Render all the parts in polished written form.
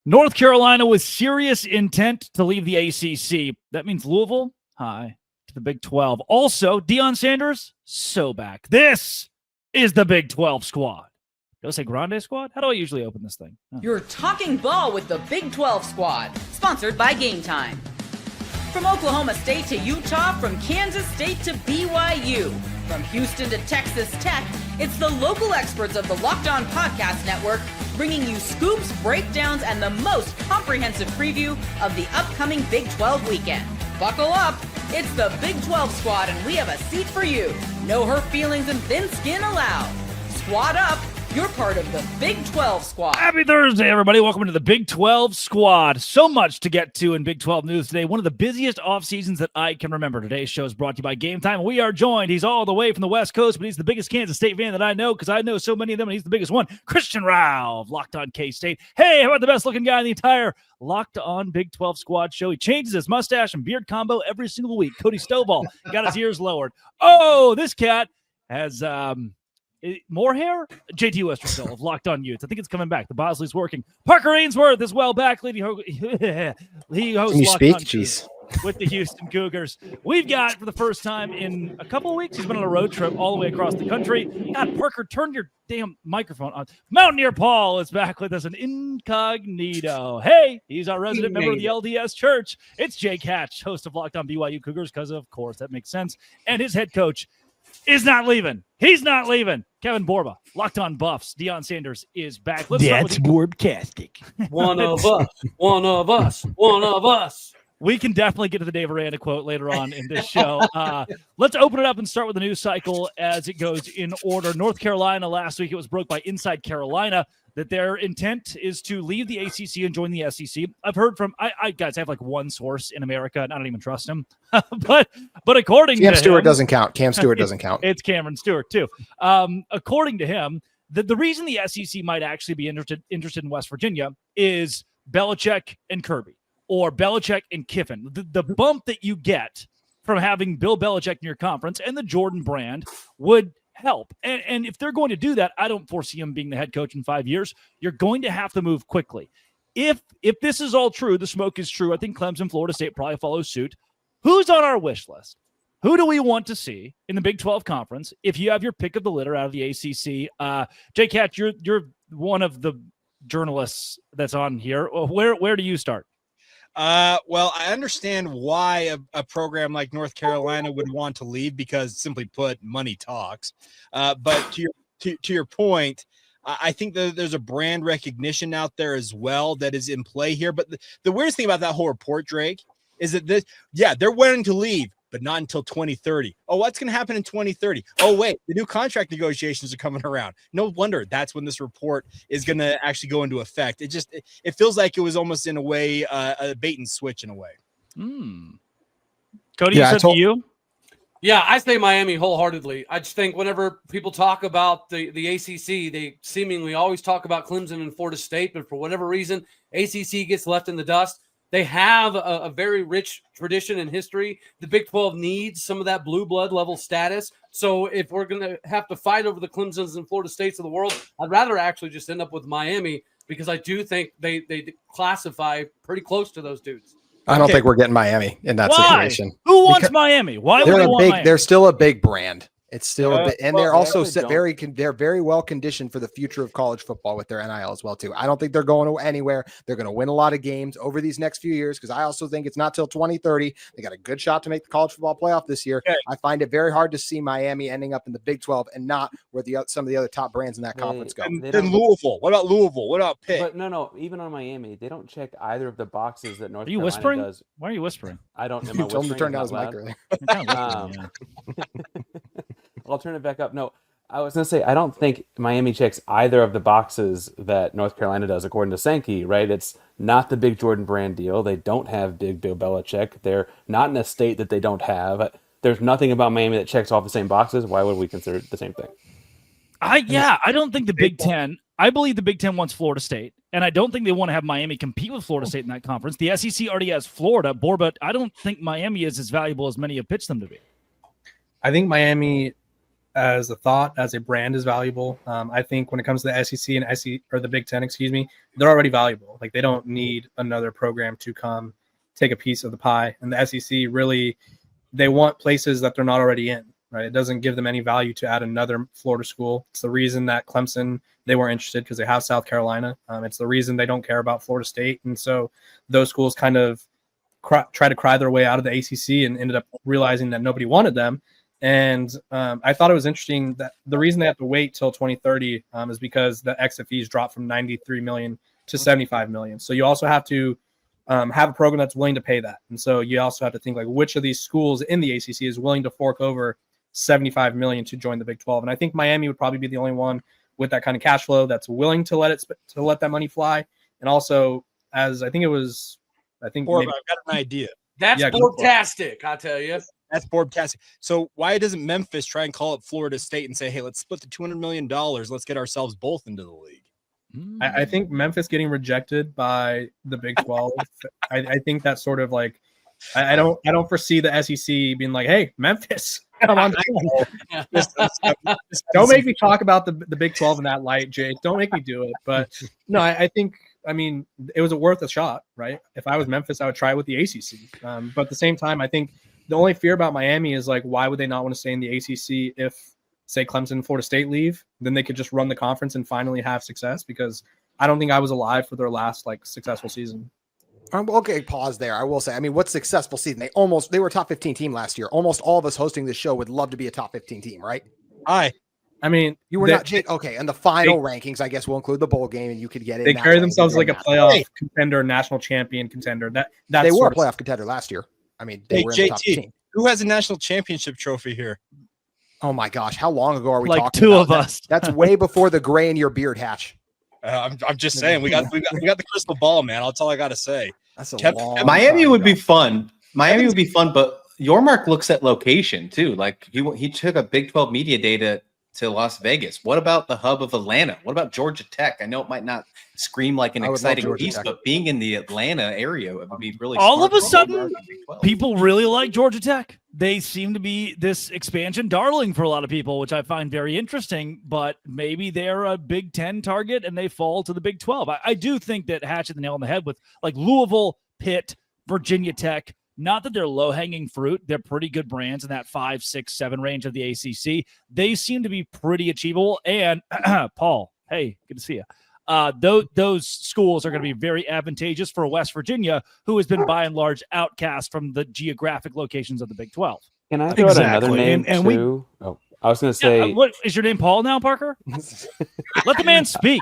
North Carolina with serious intent to leave the ACC. That means Louisville, hi, to the Big 12. Also, Deion Sanders, so back. This is the Big 12 squad. Did I say Grande squad? How do I usually open this thing? Oh. You're talking ball with the Big 12 squad, sponsored by Game Time. From Oklahoma State to Utah, from Kansas State to BYU, from Houston to Texas Tech, it's the local experts of the Locked On Podcast Network bringing you scoops, breakdowns, and the most comprehensive preview of the upcoming Big 12 weekend. Buckle up, it's the Big 12 squad, and we have a seat for you. No hurt feelings and thin skin allowed. Squad up. You're part of the Big 12 squad. Happy Thursday, everybody. Welcome to the Big 12 squad. So much to get to in Big 12 news today. One of the busiest off seasons that I can remember. Today's show is brought to you by Game Time. We are joined. He's all the way from the West Coast, but he's the biggest Kansas State fan that I know because I know so many of them, and he's the biggest one. Christian Rao of Locked On K-State. Hey, how about the best-looking guy in the entire Locked On Big 12 squad show? He changes his mustache and beard combo every single week. Cody Stovall got his ears lowered. Oh, this cat has more hair? JT Westerville of Locked On Utes. I think it's coming back. The Bosley's working. Parker Ainsworth is well back. He hosts Locked On Jeez. With the Houston Cougars. We've got, for the first time in a couple of weeks, he's been on a road trip all the way across the country. God, Parker, turn your damn microphone on. Mountaineer Paul is back with us, an incognito. Hey, he's our resident member of the LDS Church. It's Jake Hatch, host of Locked On BYU Cougars, because, of course, that makes sense. And his head coach is not leaving. He's not leaving. Kevin Borba, Locked On Buffs. Deion Sanders is back. Let's That's Borbcastic. One of us. One of us. One of us. We can definitely get to the Dave Aranda quote later on in this show. Let's open it up and start with the news cycle as it goes in order. North Carolina, last week it was broke by Inside Carolina that their intent is to leave the ACC and join the SEC. I've heard from, I have like one source in America, and I don't even trust him. but according to Cam Stewart him, doesn't count. Cam Stewart doesn't count. It's Cameron Stewart too. According to him, the reason the SEC might actually be interested in West Virginia is Belichick and Kirby, or Belichick and Kiffin. The bump that you get from having Bill Belichick in your conference and the Jordan brand would help. And if they're going to do that, I don't foresee him being the head coach in 5 years. You're going to have to move quickly. If this is all true, the smoke is true, I think Clemson, Florida State probably follows suit. Who's on our wish list? Who do we want to see in the Big 12 conference if you have your pick of the litter out of the ACC? Jake Hatch, you're one of the journalists that's on here. Where do you start? Well, I understand why a program like North Carolina would want to leave because, simply put, money talks. But to your point, I think that there's a brand recognition out there as well that is in play here. But the weirdest thing about that whole report, Drake, is that they're wanting to leave, but not until 2030. Oh, what's going to happen in 2030? Oh, wait, the new contract negotiations are coming around. No wonder that's when this report is going to actually go into effect. It feels like it was almost in a way a bait and switch in a way. Cody, to you? Yeah, I say Miami wholeheartedly. I just think whenever people talk about the ACC, they seemingly always talk about Clemson and Florida State, but for whatever reason, ACC gets left in the dust. They have a very rich tradition and history. The Big 12 needs some of that blue blood level status. So if we're going to have to fight over the Clemsons and Florida States of the world, I'd rather actually just end up with Miami because I do think they classify pretty close to those dudes. I don't think we're getting Miami in that situation. Who wants Miami? Why would they want Miami? They're still a big brand. It's still a bit, and they're also they're very well conditioned for the future of college football with their NIL as well too. I don't think they're going anywhere. They're going to win a lot of games over these next few years because I also think it's not till 2030. They got a good shot to make the college football playoff this year. Okay. I find it very hard to see Miami ending up in the Big 12 and not where some of the other top brands in that conference go. Then Louisville. What about Louisville? What about Pitt? But no. Even on Miami, they don't check either of the boxes that North Carolina whispering? does. Why are you whispering? I don't know. You told him to turn down his mic earlier. I'll turn it back up. No, I was going to say, I don't think Miami checks either of the boxes that North Carolina does, according to Sankey, right? It's not the big Jordan brand deal. They don't have big Bill Belichick. They're not in a state that they don't have. There's nothing about Miami that checks off the same boxes. Why would we consider it the same thing? I don't think the Big Ten, I believe the Big Ten wants Florida State, and I don't think they want to have Miami compete with Florida State in that conference. The SEC already has Florida, but I don't think Miami is as valuable as many have pitched them to be. I think Miami, as a thought, as a brand is valuable. I think when it comes to the SEC and or the Big Ten, they're already valuable. Like they don't need another program to come take a piece of the pie. And the SEC really, they want places that they're not already in, right? It doesn't give them any value to add another Florida school. It's the reason that Clemson, they weren't interested because they have South Carolina. It's the reason they don't care about Florida State. And so those schools kind of try to cry their way out of the ACC and ended up realizing that nobody wanted them. And I thought it was interesting that the reason they have to wait till 2030 is because the exit fees dropped from 93 million to 75 million. So you also have to have a program that's willing to pay that. And so you also have to think like which of these schools in the ACC is willing to fork over 75 million to join the Big 12. And I think Miami would probably be the only one with that kind of cash flow that's willing to let that money fly. And also, as I think I've got an idea. That's boardtastic, I tell you. That's boardtastic. So why doesn't Memphis try and call up Florida State and say, hey, let's split the $200 million. Let's get ourselves both into the league. I think Memphis getting rejected by the Big 12. I think that's sort of like I don't foresee the SEC being like, hey, Memphis, come on. Don't make me talk about the Big 12 in that light, Jake. Don't make me do it. But no, I think it was worth a shot, right? If I was Memphis, I would try with the ACC. But at the same time, I think the only fear about Miami is like, why would they not want to stay in the ACC if, say, Clemson and Florida State leave? Then they could just run the conference and finally have success, because I don't think I was alive for their last successful season. Okay, pause there. I will say, what's successful season? They were a top 15 team last year. Almost all of us hosting this show would love to be a top 15 team, right? You were not, Jake. Okay, and the final rankings, I guess, will include the bowl game, and you could get it. They carry themselves like a playoff contender, national champion contender. They were a playoff contender last year. They were in the top 15. Who has a national championship trophy here? Oh my gosh, how long ago are we talking? Two about? Of us. That's way before the gray in your beard hatch. I'm just saying, we got the crystal ball, man. That's all I got to say. That's a long Miami would be fun. Miami would be fun, but Yormark looks at location too. Like he took a Big 12 media day to Las Vegas. What about the hub of Atlanta? What about Georgia Tech? I know it might not scream like an exciting piece, but being in the Atlanta area, it would be really all of a sudden people really like Georgia Tech. They seem to be this expansion darling for a lot of people, which I find very interesting, but maybe they're a Big 10 target and they fall to the Big 12. I do think that Hatch hit the nail on the head with Louisville, Pitt, Virginia Tech. Not that they're low-hanging fruit. They're pretty good brands in that 5, 6, 7 range of the ACC. They seem to be pretty achievable. And Paul, hey, good to see you. Those schools are going to be very advantageous for West Virginia, who has been by and large outcast from the geographic locations of the Big 12. Can I throw out another name too? I was going to say, what is your name, Paul? Now, Parker, let the man speak.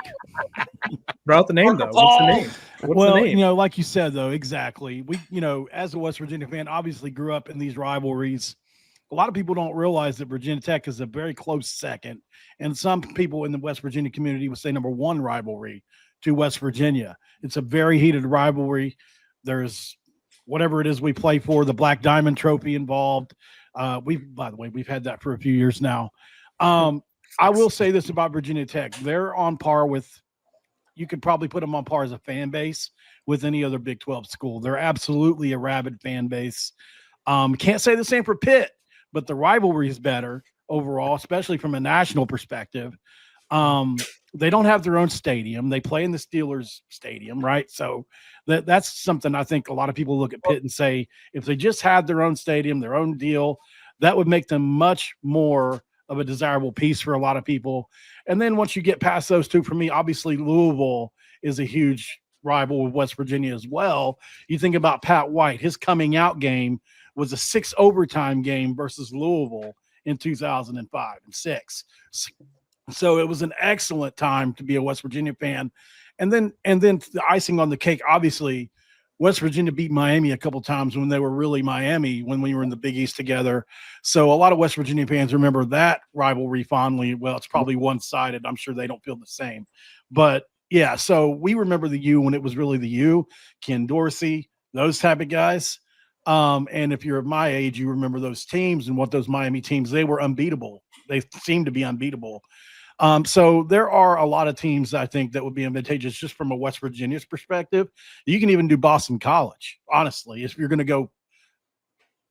Throw out the name, though. What's the name? What's the name? Like you said, though, exactly. We, as a West Virginia fan, obviously grew up in these rivalries. A lot of people don't realize that Virginia Tech is a very close second, and some people in the West Virginia community would say number one rivalry to West Virginia. It's a very heated rivalry. There's whatever it is we play for, the Black Diamond Trophy involved. By the way, we've had that for a few years now. I will say this about Virginia Tech. They're on par with, you could probably put them on par as a fan base with any other Big 12 school. They're absolutely a rabid fan base. Can't say the same for Pitt, but the rivalry is better overall, especially from a national perspective. They don't have their own stadium. They play in the Steelers stadium, right? So that's something I think a lot of people look at Pitt and say, if they just had their own stadium, their own deal, that would make them much more of a desirable piece for a lot of people. And then once you get past those two, for me, obviously Louisville is a huge rival with West Virginia as well. You think about Pat White, his coming out game was a 6 overtime game versus Louisville in 2005 and 6. So it was an excellent time to be a West Virginia fan. And then the icing on the cake, obviously, West Virginia beat Miami a couple times when they were really Miami, when we were in the Big East together. So a lot of West Virginia fans remember that rivalry fondly. Well, it's probably one-sided. I'm sure they don't feel the same. But, yeah, so we remember the U when it was really the U, Ken Dorsey, those type of guys. And if you're of my age, you remember those teams and what those Miami teams, they were unbeatable. They seemed to be unbeatable. So there are a lot of teams, I think, that would be advantageous just from a West Virginia's perspective. You can even do Boston College, honestly, if you're going to go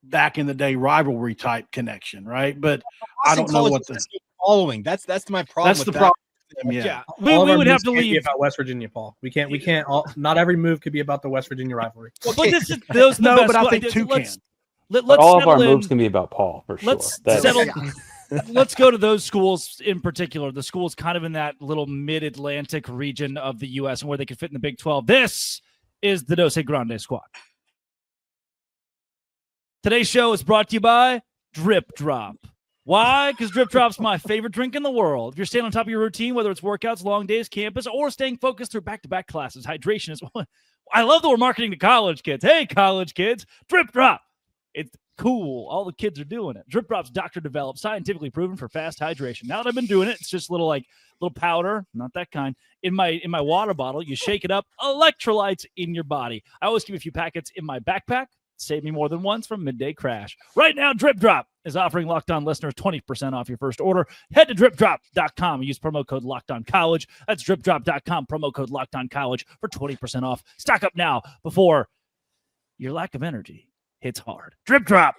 back in the day rivalry type connection, right? But I Boston don't know College what is the just following. That's my problem. that's with the that. problem. Yeah. We All of our would have moves to can't be leave. about West Virginia, Paul. We can't all. Not every move could be about the West Virginia rivalry. But this is those are the No, best but I squad- think two let's, can. But let's all of our settle moves in. can be about Paul for sure. Let's That's- settle. Yeah. Let's go to those schools in particular. The schools kind of in that little mid-Atlantic region of the U.S. and where they could fit in the Big 12. This is the Dos Grande squad. Today's show is brought to you by Drip Drop. Why? Because Drip Drop's my favorite drink in the world. If you're staying on top of your routine, whether it's workouts, long days, campus, or staying focused through back-to-back classes, hydration is one. I love that we're marketing to college kids. Hey, college kids, Drip Drop. It's cool. All the kids are doing it. Drip Drop's doctor-developed, scientifically proven for fast hydration. Now that I've been doing it, it's just little powder, not that kind, in my water bottle. You shake it up, electrolytes in your body. I always keep a few packets in my backpack. Save me more than once from midday crash. Right now, Drip Drop is offering Locked On listeners 20% off your first order. Head to dripdrop.com and use promo code LockedOnCollege. That's dripdrop.com, promo code LockedOnCollege for 20% off. Stock up now before your lack of energy hits hard. Drip Drop.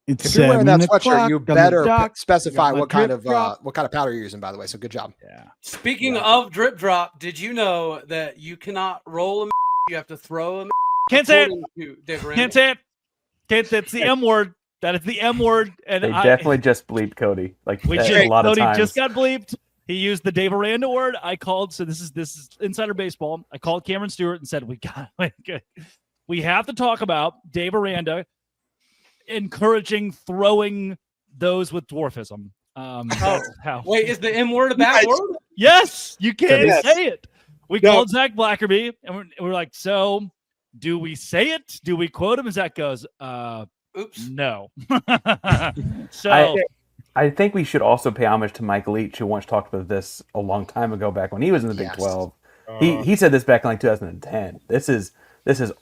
It's If you're wearing that 7 sweatshirt, o'clock you on the better dot. specify Got my what kind drip of drop. powder you're using. By the way, so good job. Yeah. Speaking of drip drop, did you know that you cannot roll a you have to throw a Can't say it. Can't Can't say it. That's the M word. That is the M word. And They definitely just bleeped Cody. Like We a just, lot of Cody times. just got bleeped. He used the Dave Aranda word. I called. So this is insider baseball. I called Cameron Stewart and said we have to talk about Dave Aranda encouraging throwing those with dwarfism. That's how. Wait, is the M word a bad word? Yes, you can't Yes. say it. We No. called Zach Blackerby and we're like, so do we say it? Do we quote him? And Zach goes, Oops. no. So I think we should also pay homage to Mike Leach, who once talked about this a long time ago back when he was in the Big Yes. 12. He said this back in like 2010. This is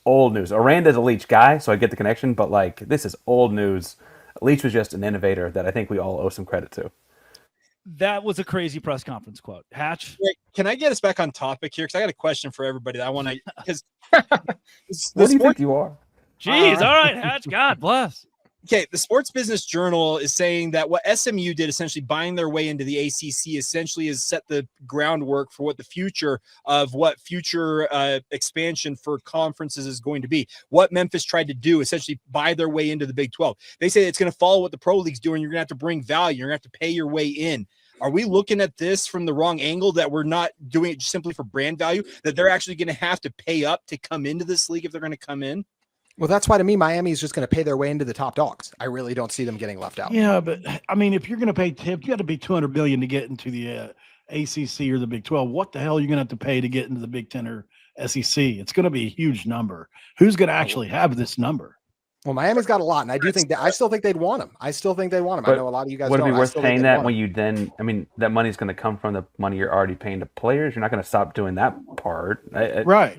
old news. Aranda's a Leach guy, so I get the connection, but like this is old news. Leach was just an innovator that I think we all owe some credit to. that was a crazy press conference quote. Hatch. Wait, can I get us back on topic here? Because I got a question for everybody that I want to. Because What do you think you are? Jeez, all right, Hatch. God bless. Okay, the Sports Business Journal is saying that what SMU did, essentially buying their way into the ACC, essentially has set the groundwork for what the future expansion for conferences is going to be. What Memphis tried to do, essentially buy their way into the Big 12. They say it's going to follow what the pro league's doing. You're going to have to bring value. You're going to have to pay your way in. Are we looking at this from the wrong angle, that we're not doing it simply for brand value, that they're actually going to have to pay up to come into this league if they're going to come in? Well, that's why to me, Miami is just going to pay their way into the top dogs. I really don't see them getting left out. Yeah, but I mean, if you're going to pay tips, you got to be $200 billion to get into the ACC or the Big 12. What the hell are you going to have to pay to get into the Big 10 or SEC? It's going to be a huge number. Who's going to actually have this number? Well, Miami's got a lot, and I still think they'd want him. I know a lot of you guys Would it don't. be I worth still think paying they'd that want when him. you then? I mean, that money's going to come from the money you're already paying to players. You're not going to stop doing that part, Right.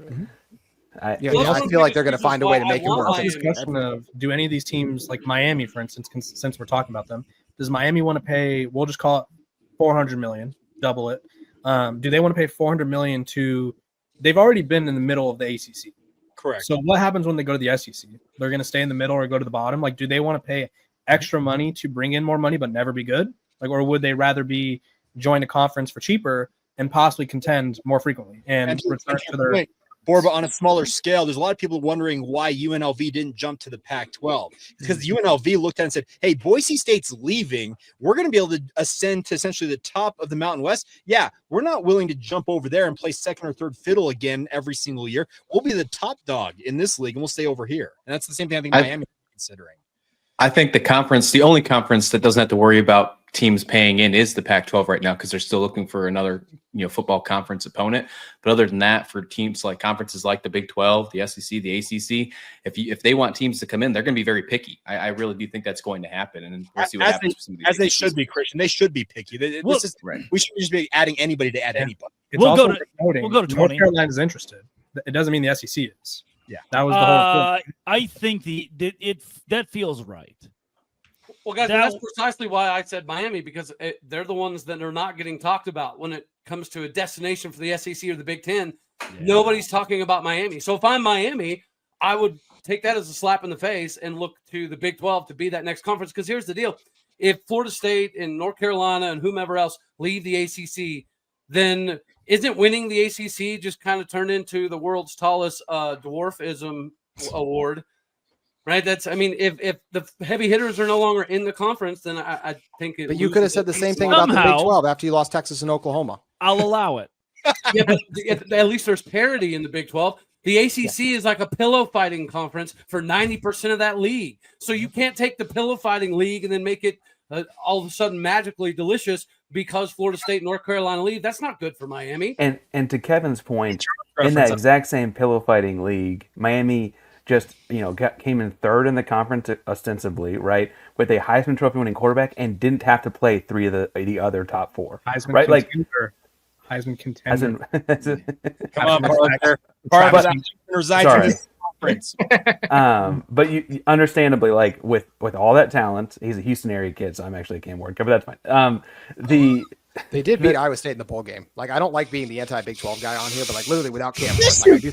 Yeah, I feel like they're going to find a way to make it work. It's a question of, do any of these teams, like Miami, for instance, since we're talking about them, does Miami want to pay? We'll just call it $400 million, double it. Do they want to pay $400 million to? They've already been in the middle of the ACC. Correct. So what happens when they go to the SEC? They're going to stay in the middle or go to the bottom. Like, do they want to pay extra money to bring in more money but never be good? Like, or would they rather be join a conference for cheaper and possibly contend more frequently and return to their? Borba, on a smaller scale, there's a lot of people wondering why UNLV didn't jump to the Pac-12, because UNLV looked at it and said, hey, Boise State's leaving. We're going to be able to ascend to essentially the top of the Mountain West. Yeah, we're not willing to jump over there and play second or third fiddle again every single year. We'll be the top dog in this league, and we'll stay over here. And that's the same thing I think Miami is considering. I think the only conference that doesn't have to worry about teams paying in is the Pac-12 right now, because they're still looking for another, football conference opponent. But other than that, for teams like conferences like the Big 12, the SEC, the ACC, if they want teams to come in, they're going to be very picky. I really do think that's going to happen, and we'll see what happens. As they should be, Christian. They should be picky. We should just be adding anybody to add anybody. It's We'll go also to- noting we'll go to North 20. Carolina is interested. It doesn't mean the SEC is. Yeah, that was the whole point. I think that feels right. Well, guys, That- that's precisely why I said Miami, because they're the ones that are not getting talked about when it comes to a destination for the SEC or the Big Ten. Nobody's talking about Miami. So if I'm Miami, I would take that as a slap in the face and look to the Big 12 to be that next conference. Because here's the deal. If Florida State and North Carolina and whomever else leave the ACC, then isn't winning the ACC just kind of turned into the world's tallest dwarfism award? Right. If the heavy hitters are no longer in the conference, then I think it. But you could have said the same thing about the Big 12 after you lost Texas and Oklahoma. I'll allow it. Yeah, but at least there's parity in the Big 12. The ACC is like a pillow fighting conference for 90% of that league. So you can't take the pillow fighting league and then make it all of a sudden magically delicious because Florida State and North Carolina leave. That's not good for Miami. And to Kevin's point, in that exact same pillow fighting league, Miami just came in third in the conference ostensibly, right, with a Heisman Trophy winning quarterback and didn't have to play three of the other top four. Heisman right, contender. Heisman contender. Come on, Parker. But you understandably, like with all that talent, he's a Houston area kid, so I'm actually a Cam Ward cover. That's fine. They did beat Iowa State in the bowl game. Like, I don't like being the anti-Big 12 guy on here, but like literally without Cam Ward, you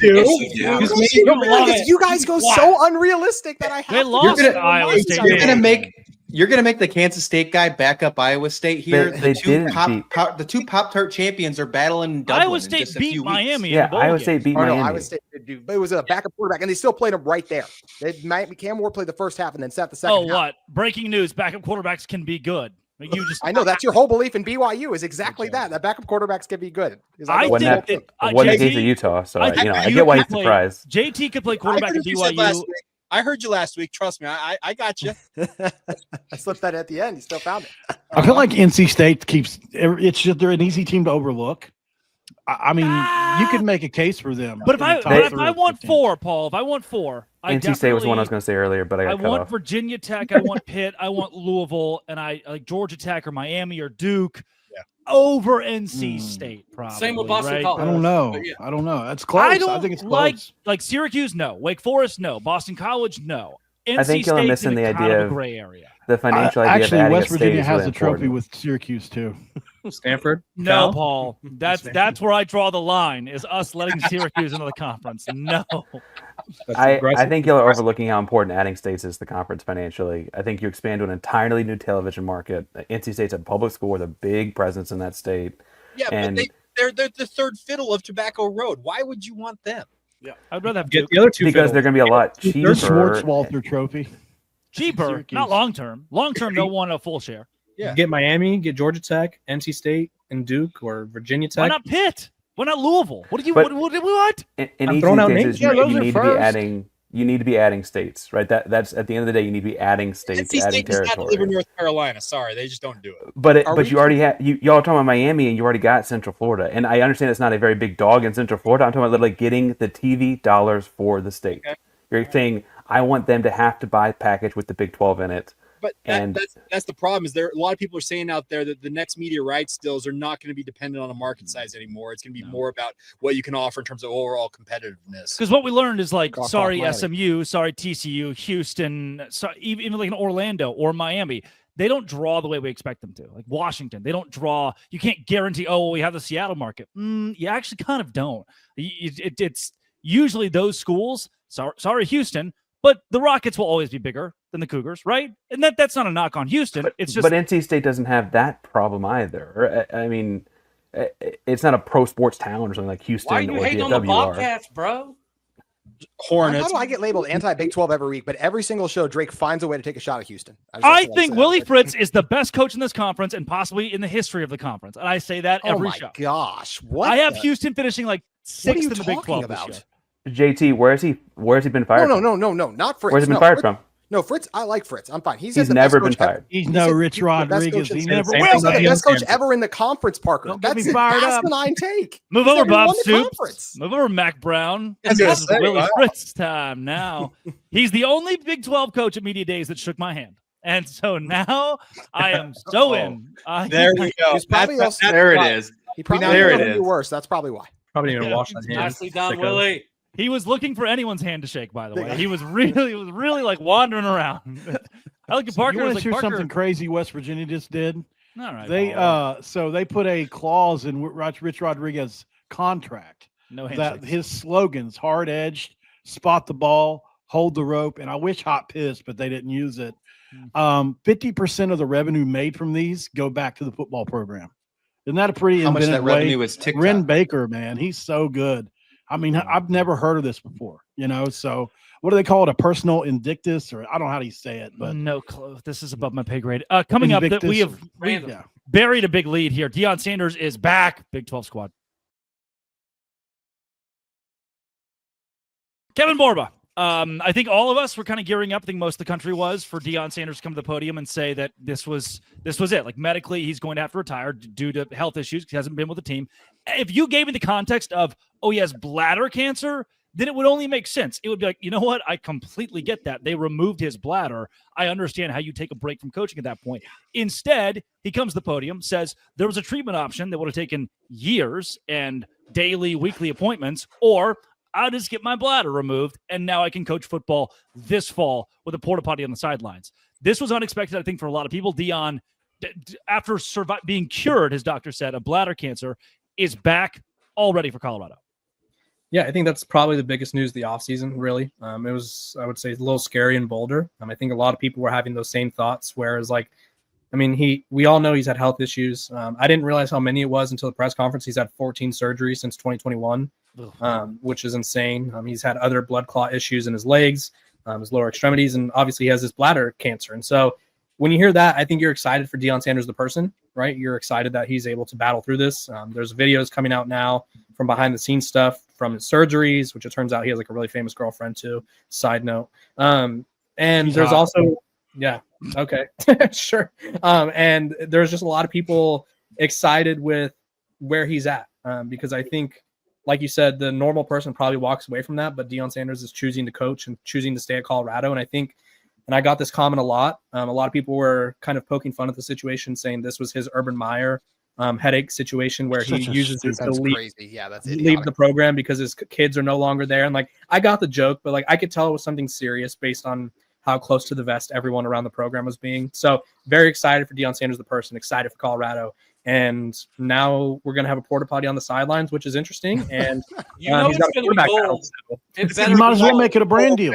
guys go so unrealistic that I have. They lost Iowa State. You're gonna make the Kansas State guy back up Iowa State here. The two Pop-Tart champions are battling in Dublin. Iowa State beat Miami. Yeah, Iowa State beat Miami. No, Iowa State did do, but it was a backup quarterback, and they still played him right there. Cam Ward played the first half and then sat the second. half. What? Breaking news: backup quarterbacks can be good. I know that's your whole belief in BYU is exactly that backup quarterbacks can be good. I think that the case of Utah, so I get why he's surprised. JT could play quarterback at BYU. I heard you last week. Trust me, I got you. I slipped that at the end. You still found it. I feel like NC State it's just they're an easy team to overlook. I mean, you could make a case for them. But if I want 4, Paul, if I want 4, NC State was the one I was going to say earlier, but I want Virginia Tech, I want Pitt, I want Louisville, and I like Georgia Tech or Miami or Duke over NC State. Probably. Same with Boston right? College. I don't know. I don't know. That's close. I think it's close. Like Syracuse, no. Wake Forest, no. Boston College, no. NC I think you're missing the idea of gray area. The financial idea actually, of adding West Virginia has a a trophy with Syracuse too. Stanford? No, Paul. That's where I draw the line. Is us letting Syracuse into the conference? No. I think you're overlooking how important adding states is to the conference financially. I think you expand to an entirely new television market. NC State's a public school with a big presence in that state. Yeah, but they're the third fiddle of Tobacco Road. Why would you want them? Yeah, I'd rather have get the other two because they're going to be a lot cheaper. There's Schwartzwalter Trophy. Cheaper, Syracuse. not long term. Long term, they'll want a full share. Yeah. Get Miami, get Georgia Tech, NC State, and Duke, or Virginia Tech. Why not Pitt? Why not Louisville? What do you what? In each of these cases, you need to be adding states, right? That's at the end of the day, you need to be adding states, NC adding State does not territory. deliver North Carolina. Sorry, they just don't do it. But you already have y'all talking about Miami, and you already got Central Florida, and I understand it's not a very big dog in Central Florida. I'm talking about literally getting the TV dollars for the state. Okay. You're saying I want them to have to buy a package with the Big 12 in it. But that's the problem. Is there a lot of people are saying out there that the next media rights deals are not going to be dependent on a market size anymore. It's going to be more about what you can offer in terms of overall competitiveness. Because what we learned is sorry SMU, sorry TCU, Houston, even like in Orlando or Miami, they don't draw the way we expect them to. Like Washington, they don't draw. You can't guarantee. Oh, we have the Seattle market. You actually kind of don't. It's usually those schools. Sorry Houston. But the Rockets will always be bigger than the Cougars, right? And that's not a knock on Houston. But NC State doesn't have that problem either. I mean, it's not a pro sports town or something like Houston. Why are you hating on the Bobcats, bro? Hornets. How do I get labeled anti-Big 12 every week? But every single show, Drake finds a way to take a shot at Houston. I think Willie Fritz is the best coach in this conference and possibly in the history of the conference. And I say that every show. Oh my gosh! What? I have Houston finishing like 6th in the Big 12 about? This year. JT, where's he been fired? No, not Fritz. Where's he been fired from? No, Fritz. I like Fritz. I'm fine. He's never been fired. He's no Rich Rodriguez. He never was the best coach ever in the conference, Parker. Don't get me fired up. Asinine take. Move over, Bob Stoops. Move over, Mac Brown. This is Willie Fritz time now. He's the only Big 12 coach at Media Days that shook my hand. And so now I am so in. There we go. There it is. He probably there it is. Worse. That's probably why. Probably even wash on hands. Nicely done, Willie. He was looking for anyone's hand to shake, by the way. He was really like wandering around. I look at Parker. You want to hear something crazy West Virginia just did? All right. They put a clause in Rich Rodriguez's contract that his slogans: hard edged, spot the ball, hold the rope. And I wish Hot pissed, but they didn't use it. 50% of the revenue made from these go back to the football program. Isn't that a pretty How much of inventive that way? revenue is TikTok? Ren Baker, man, he's so good. I mean, I've never heard of this before, so what do they call it? A personal indictus, or I don't know how do you say it, but no clue. This is above my pay grade. Coming up, that we have Random. buried a big lead here. Deion Sanders is back. Big 12 squad. Kevin Borba. I think all of us were kind of gearing up. I think most of the country was for Deion Sanders to come to the podium and say that this was it. Like medically, he's going to have to retire due to health issues because he hasn't been with the team. If you gave me the context of, oh, he has bladder cancer, then it would only make sense. It would be like, you know what? I completely get that. They removed his bladder. I understand how you take a break from coaching at that point. Instead, he comes to the podium, says there was a treatment option that would have taken years and daily, weekly appointments, or I'll just get my bladder removed, and now I can coach football this fall with a porta-potty on the sidelines. This was unexpected, I think, for a lot of people. Deion, after being cured, his doctor said, of bladder cancer, is back, all ready for Colorado. Yeah, I think that's probably the biggest news of the offseason, really. It was, I would say, a little scary in Boulder. I think a lot of people were having those same thoughts, whereas, we all know he's had health issues. I didn't realize how many it was until the press conference. He's had 14 surgeries since 2021. Which is insane. He's had other blood clot issues in his legs, his lower extremities, and obviously he has his bladder cancer. And so when you hear that, I think you're excited for Deion Sanders, the person, right? You're excited that he's able to battle through this. There's videos coming out now from behind the scenes stuff from his surgeries, which it turns out he has like a really famous girlfriend too. Side note. And She's there's hot. also, yeah, okay, sure. And there's just a lot of people excited with where he's at because I think, like you said, the normal person probably walks away from that, but Deion Sanders is choosing to coach and choosing to stay at Colorado. And I think, and I got this comment a lot of people were kind of poking fun at the situation, saying this was his Urban Meyer headache situation where he uses it to leave the program because his kids are no longer there. And I got the joke, but I could tell it was something serious based on how close to the vest everyone around the program was being. So very excited for Deion Sanders, the person, excited for Colorado. And now we're going to have a porta-potty on the sidelines, which is interesting. And he's got a quarterback battle. You might as well make it a brand deal.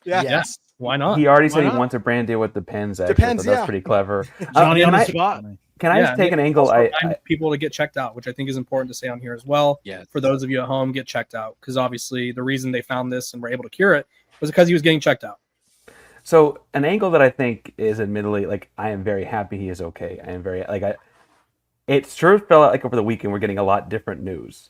Yeah. Yes. Why not? He already said he wants a brand deal with the Pens. Actually, so that's pretty clever. Johnny on the spot. Can I just take an angle? I people to get checked out, which I think is important to say on here as well. Yeah. For those of you at home, get checked out because obviously the reason they found this and were able to cure it was because he was getting checked out. So an angle that I think is admittedly I am very happy he is okay. I am very it sure felt like over the weekend we're getting a lot different news.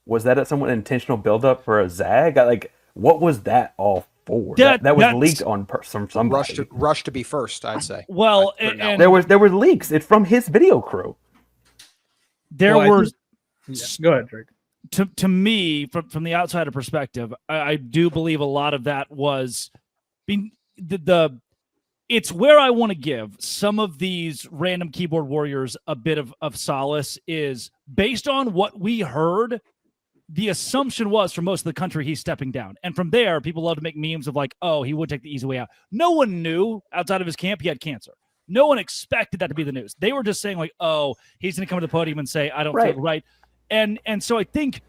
Was that a somewhat intentional buildup for a zag? What was that all for? That was leaked on from somebody. Rush to be first, I'd say. Well, and there were leaks. It's from his video crew. There were. Go ahead, Drake. To me, from the outsider perspective, I do believe a lot of that was being it's where I want to give some of these random keyboard warriors a bit of solace is based on what we heard. The assumption was for most of the country, he's stepping down. And from there, people love to make memes of he would take the easy way out. No one knew outside of his camp he had cancer. No one expected that to be the news. They were just saying he's going to come to the podium and say, I don't feel right. And so I think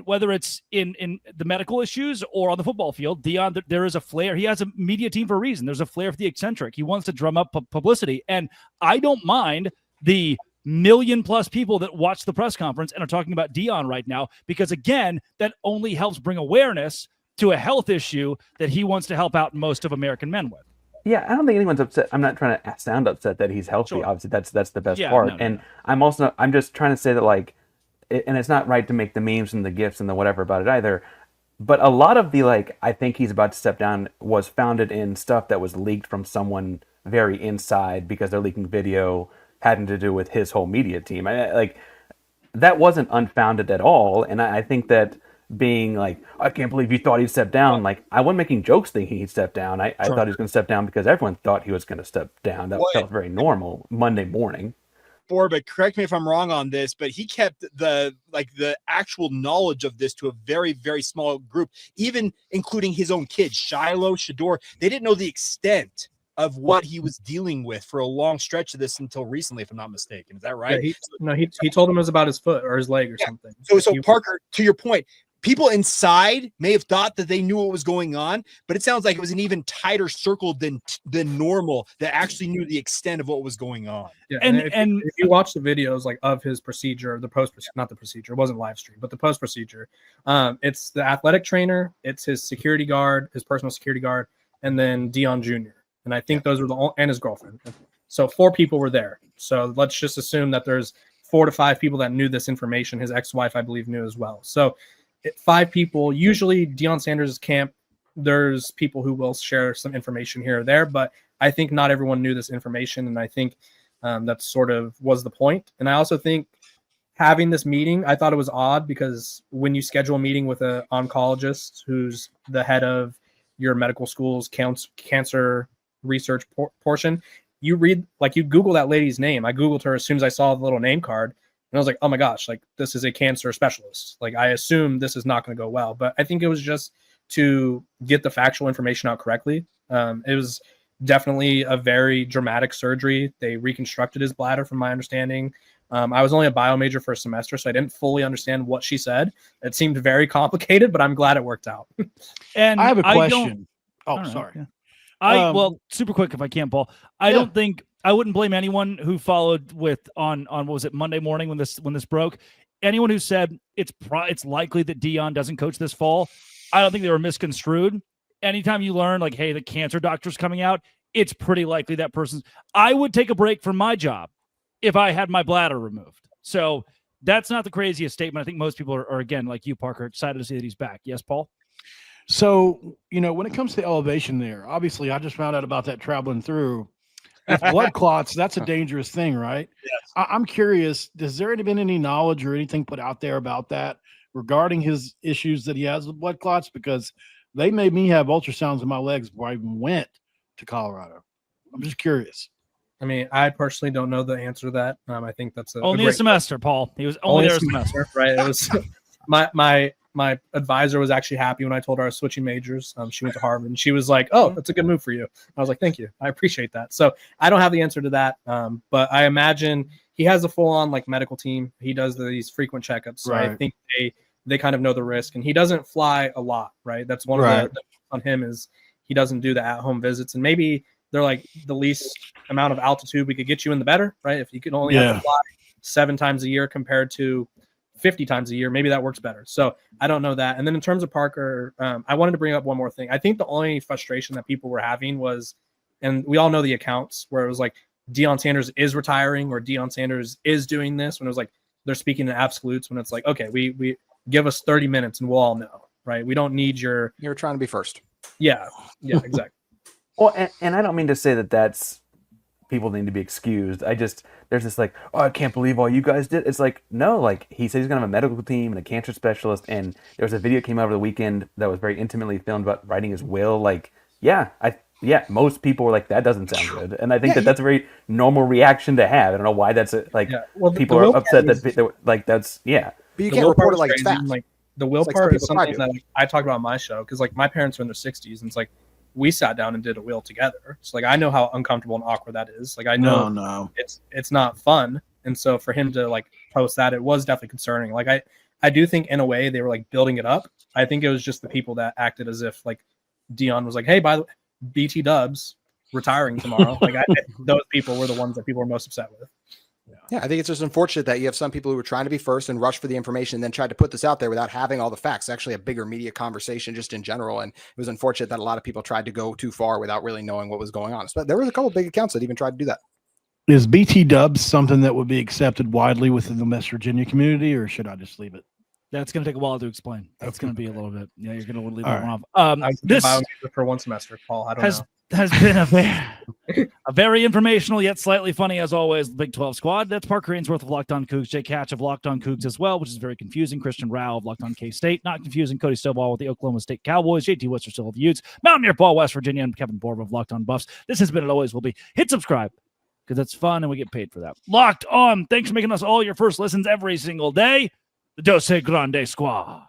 whether it's in the medical issues or on the football field, Deion, there is a flair. He has a media team for a reason. There's a flair for the eccentric. He wants to drum up publicity. And I don't mind the 1 million+ people that watch the press conference and are talking about Deion right now, because again, that only helps bring awareness to a health issue that he wants to help out most of American men with. Yeah, I don't think anyone's upset. I'm not trying to sound upset that he's healthy. Sure. Obviously, that's the best part. No. I'm just trying to say that and it's not right to make the memes and the gifs and the whatever about it either. But a lot of the I think he's about to step down was founded in stuff that was leaked from someone very inside because they're leaking video having to do with his whole media team. That wasn't unfounded at all. And I think that being I can't believe you thought he'd step down. I wasn't making jokes thinking he'd step down. I thought he was going to step down because everyone thought he was going to step down. That felt very normal Monday morning. But correct me if I'm wrong on this, but he kept the actual knowledge of this to a very, very small group, even including his own kids, Shiloh, Shador. They didn't know the extent of what he was dealing with for a long stretch of this until recently, if I'm not mistaken. Is that right? Yeah, he told him it was about his foot or his leg or something. So Parker, to your point, people inside may have thought that they knew what was going on, but it sounds like it was an even tighter circle than normal that actually knew the extent of what was going on. Yeah, and if you watch the videos like of his procedure, not the procedure, it wasn't live stream, but the post procedure, it's the athletic trainer, it's his security guard, his personal security guard, and then Deion Jr. And I think those were and his girlfriend. So 4 people were there. So let's just assume that there's 4 to 5 people that knew this information. His ex-wife, I believe, knew as well. So 5 people. Usually Deion Sanders' camp, there's people who will share some information here or there, but I think not everyone knew this information, and I think that sort of was the point. And I also think having this meeting, I thought it was odd because when you schedule a meeting with an oncologist who's the head of your medical school's cancer research portion, you Google that lady's name. I Googled her as soon as I saw the little name card, and I was like, oh my gosh, like this is a cancer specialist. Like I assume this is not going to go well, but I think it was just to get the factual information out correctly. It was definitely a very dramatic surgery. They reconstructed his bladder from my understanding. I was only a bio major for a semester, so I didn't fully understand what she said. It seemed very complicated, but I'm glad it worked out. And I have a question. Sorry. Yeah. Well, super quick if I can, Paul. I wouldn't blame anyone who followed on what was it, Monday morning when this broke. Anyone who said it's likely that Deion doesn't coach this fall, I don't think they were misconstrued. Anytime you learn like, hey, the cancer doctor's coming out, it's pretty likely that person's. I would take a break from my job if I had my bladder removed. So that's not the craziest statement. I think most people are again, like you, Parker, excited to see that he's back. Yes, Paul? So, when it comes to elevation there, obviously I just found out about that traveling through. With blood clots, that's a dangerous thing, right? Yes. I'm curious, has there been any knowledge or anything put out there about that regarding his issues that he has with blood clots? Because they made me have ultrasounds in my legs before I even went to Colorado. I'm just curious. I mean, I personally don't know the answer to that. I think that's only a semester, Paul. He was only there a semester, right? It was my advisor was actually happy when I told her I was switching majors. She went to Harvard, and she was like, "Oh, that's a good move for you." I was like, "Thank you, I appreciate that." So I don't have the answer to that, but I imagine he has a full-on medical team. He does these frequent checkups, so right. I think they kind of know the risk, and he doesn't fly a lot, right? That's one of the on him is he doesn't do the at-home visits, and maybe they're like the least amount of altitude we could get you in, the better, right? If you can only have to fly 7 times a year compared to 50 times a year, maybe that works better. So I don't know that. And then in terms of Parker, I wanted to bring up one more thing. I think the only frustration that people were having was, and we all know the accounts where it was like Deion Sanders is retiring or Deion Sanders is doing this, when it was like they're speaking in absolutes, when it's like, okay, we give us 30 minutes and we'll all know, right? We don't need you're trying to be first. Yeah, exactly. Well, and I don't mean to say that that's people need to be excused. There's this like, oh, I can't believe all you guys did. It's like, no, like he said he's gonna have a medical team and a cancer specialist, and there was a video came out over the weekend that was very intimately filmed about writing his will. Like, most people were like, that doesn't sound good, and I think that's a very normal reaction to have. I don't know why that's people are upset that like that's But you can't report it like it's fact. Like the will part is something that I talk about on my show because like my parents are in their 60s, and it's like we sat down and did a will together. So like I know how uncomfortable and awkward that is. Like I know it's not fun. And so for him to like post that, it was definitely concerning. Like I do think in a way they were like building it up. I think it was just the people that acted as if like Deion was like, hey, by the way, BT Dubs retiring tomorrow. Like those people were the ones that people were most upset with. Yeah, I think it's just unfortunate that you have some people who were trying to be first and rush for the information and then tried to put this out there without having all the facts. It's actually a bigger media conversation just in general. And it was unfortunate that a lot of people tried to go too far without really knowing what was going on. But there was a couple of big accounts that even tried to do that. Is BT Dubs something that would be accepted widely within the West Virginia community, or should I just leave it? That's going to take a while to explain. That's going to be a little bit. Yeah, you're going to leave that one off. This for one semester, Paul. I don't know. Has been a very informational yet slightly funny, as always, the Big 12 squad. That's Parker Ainsworth of Locked On Cougs, Jay Catch of Locked On Cougs as well, which is very confusing. Christian Rao of Locked On K-State, not confusing. Cody Stovall with the Oklahoma State Cowboys, JT Wisterstill of the Utes, Mountaineer Paul, West Virginia, and Kevin Borba of Locked On Buffs. This has been, it always will be. Hit subscribe because it's fun and we get paid for that. Locked On. Thanks for making us all your first listens every single day. The Dose Grande Squad.